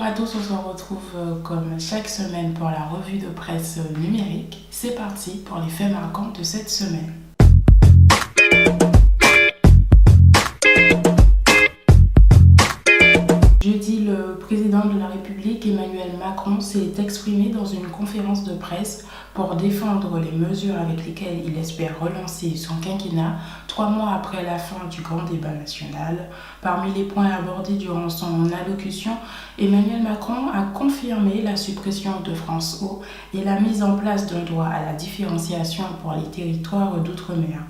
à tous, on se retrouve comme chaque semaine pour la revue de presse numérique. C'est parti pour les faits marquants de cette semaine. Jeudi, le président de la République, Emmanuel Macron, s'est exprimé dans une conférence de presse pour défendre les mesures avec lesquelles il espère relancer son quinquennat 3 mois après la fin du grand débat national. Parmi les points abordés durant son allocution, Emmanuel Macron a confirmé la suppression de France Ô et la mise en place d'un droit à la différenciation pour les territoires d'outre-mer.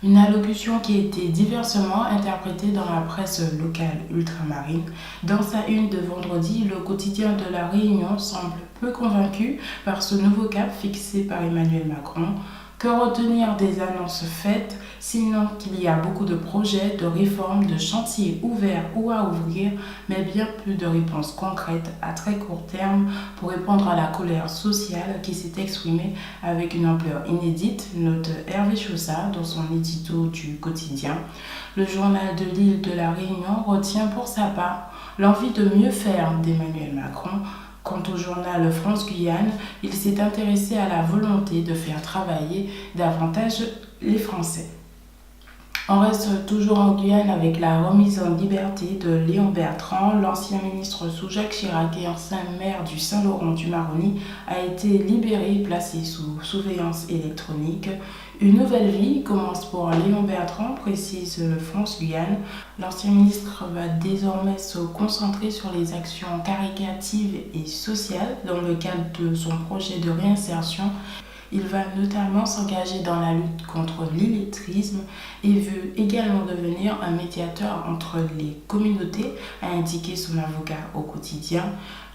Une allocution qui a été diversement interprétée dans la presse locale ultramarine. Dans sa une de vendredi, le quotidien de La Réunion semble peu convaincu par ce nouveau cap fixé par Emmanuel Macron. Que retenir des annonces faites, sinon qu'il y a beaucoup de projets, de réformes, de chantiers ouverts ou à ouvrir, mais bien plus de réponses concrètes à très court terme pour répondre à la colère sociale qui s'est exprimée avec une ampleur inédite, note Hervé Chaussat dans son édito du quotidien. Le journal de l'île de La Réunion retient pour sa part l'envie de mieux faire d'Emmanuel Macron. Quant au journal France Guyane, il s'est intéressé à la volonté de faire travailler davantage les Français. On reste toujours en Guyane avec la remise en liberté de Léon Bertrand. L'ancien ministre sous Jacques Chirac et ancien maire du Saint-Laurent-du-Maroni a été libéré et placé sous surveillance électronique. Une nouvelle vie commence pour Léon Bertrand, précise le France Guyane. L'ancien ministre va désormais se concentrer sur les actions caritatives et sociales dans le cadre de son projet de réinsertion. Il va notamment s'engager dans la lutte contre l'illettrisme et veut également devenir un médiateur entre les communautés, a indiqué son avocat au quotidien.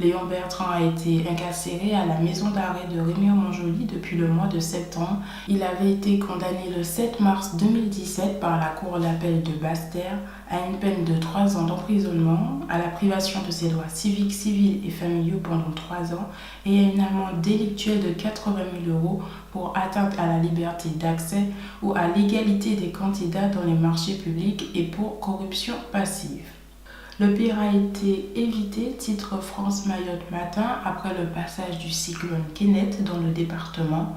Léon Bertrand a été incarcéré à la maison d'arrêt de Rémire-Montjoly depuis le mois de septembre. Il avait été condamné le 7 mars 2017 par la cour d'appel de Basse-Terre à une peine de 3 ans d'emprisonnement, à la privation de ses droits civiques, civils et familiaux pendant 3 ans et à une amende délictuelle de 80 000 € pour atteinte à la liberté d'accès ou à l'égalité des candidats dans les marchés publics et pour corruption passive. Le pire a été évité, titre France Mayotte Matin, après le passage du cyclone Kenneth dans le département.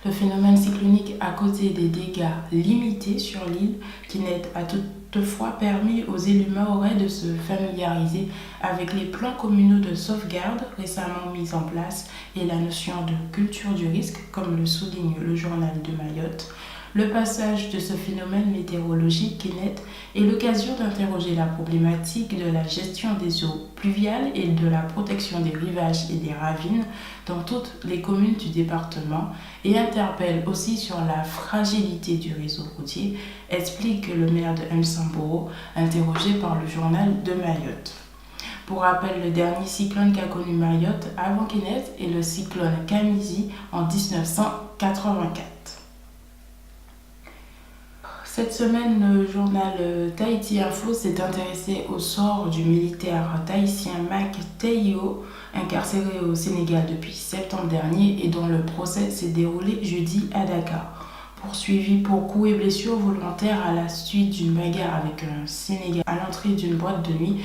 Le phénomène cyclonique a causé des dégâts limités sur l'île. Kenneth a toutefois permis aux élus mahorais de se familiariser avec les plans communaux de sauvegarde récemment mis en place et la notion de culture du risque, comme le souligne le journal de Mayotte. Le passage de ce phénomène météorologique Kenneth est l'occasion d'interroger la problématique de la gestion des eaux pluviales et de la protection des rivages et des ravines dans toutes les communes du département et interpelle aussi sur la fragilité du réseau routier, explique le maire de M'Samboro, interrogé par le journal de Mayotte. Pour rappel, le dernier cyclone qu'a connu Mayotte avant Kenneth est le cyclone Kamizi en 1984. Cette semaine, le journal Tahiti Info s'est intéressé au sort du militaire tahitien Mike Théo, incarcéré au Sénégal depuis septembre dernier et dont le procès s'est déroulé jeudi à Dakar. Poursuivi pour coups et blessures volontaires à la suite d'une bagarre avec un Sénégalais à l'entrée d'une boîte de nuit,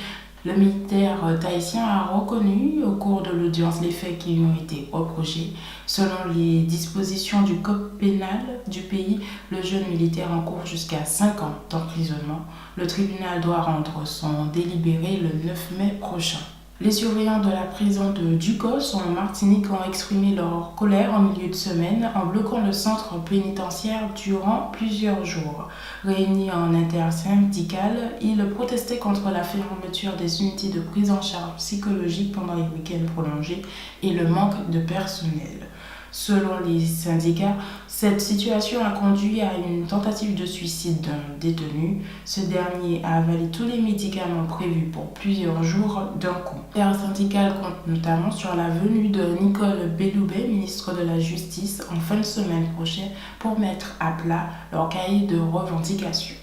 le militaire tahitien a reconnu au cours de l'audience les faits qui lui ont été reprochés. Selon les dispositions du code pénal du pays, le jeune militaire encourt jusqu'à 5 ans d'emprisonnement. Le tribunal doit rendre son délibéré le 9 mai prochain. Les surveillants de la prison de Ducos en Martinique ont exprimé leur colère en milieu de semaine en bloquant le centre pénitentiaire durant plusieurs jours. Réunis en intersyndical, ils protestaient contre la fermeture des unités de prise en charge psychologique pendant les week-ends prolongés et le manque de personnel. Selon les syndicats, cette situation a conduit à une tentative de suicide d'un détenu. Ce dernier a avalé tous les médicaments prévus pour plusieurs jours d'un coup. L'intersyndicale compte notamment sur la venue de Nicole Belloubet, ministre de la Justice, en fin de semaine prochaine pour mettre à plat leur cahier de revendications.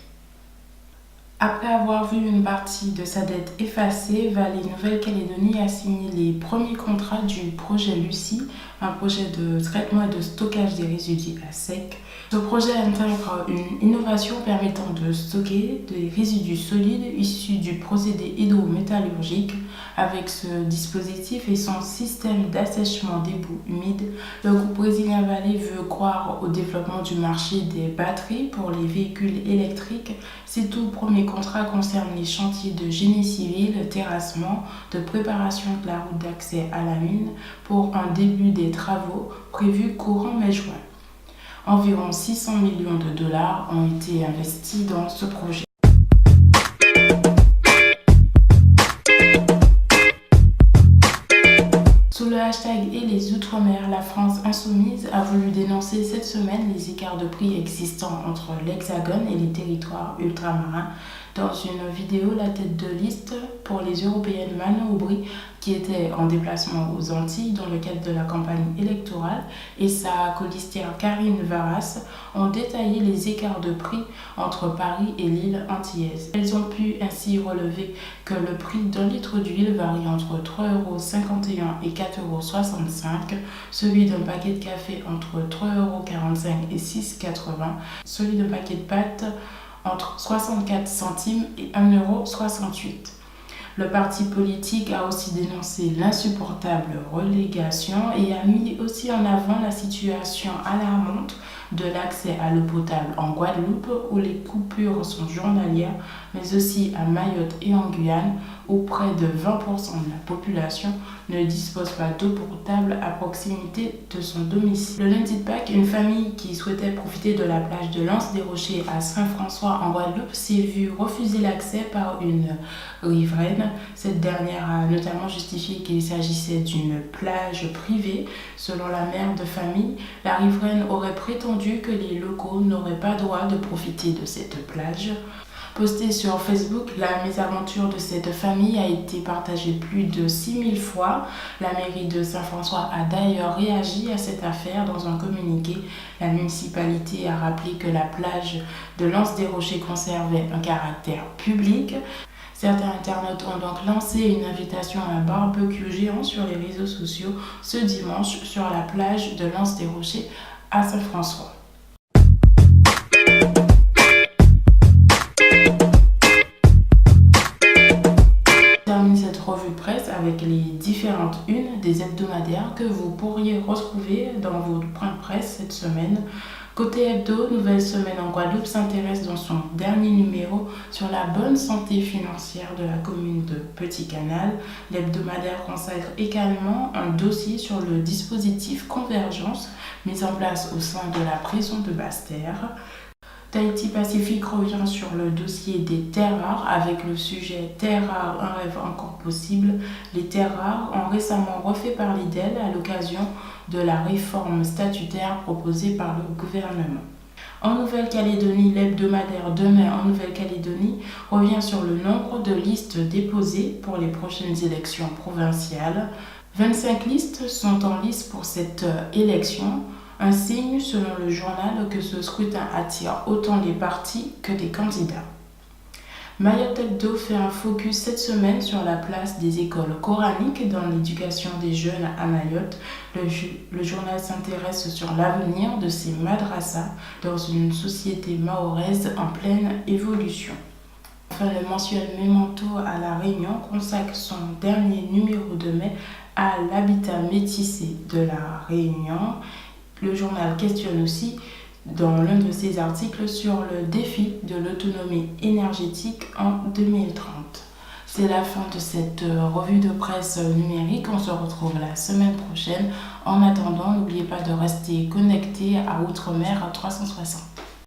Après avoir vu une partie de sa dette effacée, Vallée Nouvelle-Calédonie a signé les premiers contrats du projet Lucie, un projet de traitement et de stockage des résidus à sec. Ce projet intègre une innovation permettant de stocker des résidus solides issus du procédé hydrométallurgique. Avec ce dispositif et son système d'assèchement des boues humides, le groupe brésilien Vale veut croire au développement du marché des batteries pour les véhicules électriques. Ces tout premiers contrats concernent les chantiers de génie civil, terrassement, de préparation de la route d'accès à la mine pour un début des travaux prévus courant mai-juin. Environ 600 millions de dollars ont été investis dans ce projet. Sous le hashtag Et les Outre-mer, la France insoumise a voulu dénoncer cette semaine les écarts de prix existants entre l'Hexagone et les territoires ultramarins. Dans une vidéo, la tête de liste pour les européennes Manon Aubry, qui était en déplacement aux Antilles dans le cadre de la campagne électorale, et sa colistière Karine Varas ont détaillé les écarts de prix entre Paris et l'île antillaise. Elles ont pu ainsi relever que le prix d'un litre d'huile varie entre 3,51 € et 4,65 €, celui d'un paquet de café entre 3,45 € et 6,80 €, celui d'un paquet de pâtes entre 64 centimes et 1,68 €. Le parti politique a aussi dénoncé l'insupportable relégation et a mis aussi en avant la situation alarmante de l'accès à l'eau potable en Guadeloupe, où les coupures sont journalières, mais aussi à Mayotte et en Guyane, où près de 20% de la population ne dispose pas d'eau potable à proximité de son domicile. Le lundi de Pâques, une famille qui souhaitait profiter de la plage de l'Anse des Rochers à Saint-François en Guadeloupe s'est vue refuser l'accès par une riveraine. Cette dernière a notamment justifié qu'il s'agissait d'une plage privée. Selon la mère de famille, la riveraine aurait prétendu que les locaux n'auraient pas droit de profiter de cette plage. Postée sur Facebook, la mésaventure de cette famille a été partagée plus de 6000 fois. La mairie de Saint-François a d'ailleurs réagi à cette affaire dans un communiqué. La municipalité a rappelé que la plage de l'Anse des Rochers conservait un caractère public. Certains internautes ont donc lancé une invitation à un barbecue géant sur les réseaux sociaux ce dimanche sur la plage de l'Anse des Rochers à Saint-François. Termine cette revue de presse avec les différentes unes des hebdomadaires que vous pourriez retrouver dans vos points de presse cette semaine. Côté hebdo, Nouvelle Semaine en Guadeloupe s'intéresse dans son dernier numéro sur la bonne santé financière de la commune de Petit Canal. L'hebdomadaire consacre également un dossier sur le dispositif Convergence mis en place au sein de la prison de Basse-Terre. Tahiti Pacifique revient sur le dossier des terres rares avec le sujet Terres rares, un rêve encore possible. Les terres rares ont récemment refait parler d'elles à l'occasion de la réforme statutaire proposée par le gouvernement. En Nouvelle-Calédonie, l'hebdomadaire Demain en Nouvelle-Calédonie revient sur le nombre de listes déposées pour les prochaines élections provinciales. 25 listes sont en lice pour cette élection. Un signe, selon le journal, que ce scrutin attire autant les partis que des candidats. Mayotte Hebdo fait un focus cette semaine sur la place des écoles coraniques dans l'éducation des jeunes à Mayotte. Le journal s'intéresse sur l'avenir de ces madrasas dans une société mahoraise en pleine évolution. Enfin, le mensuel Memento à La Réunion consacre son dernier numéro de mai à l'habitat métissé de La Réunion. Le journal questionne aussi dans l'un de ses articles sur le défi de l'autonomie énergétique en 2030. C'est la fin de cette revue de presse numérique. On se retrouve la semaine prochaine. En attendant, n'oubliez pas de rester connecté à Outre-mer 360.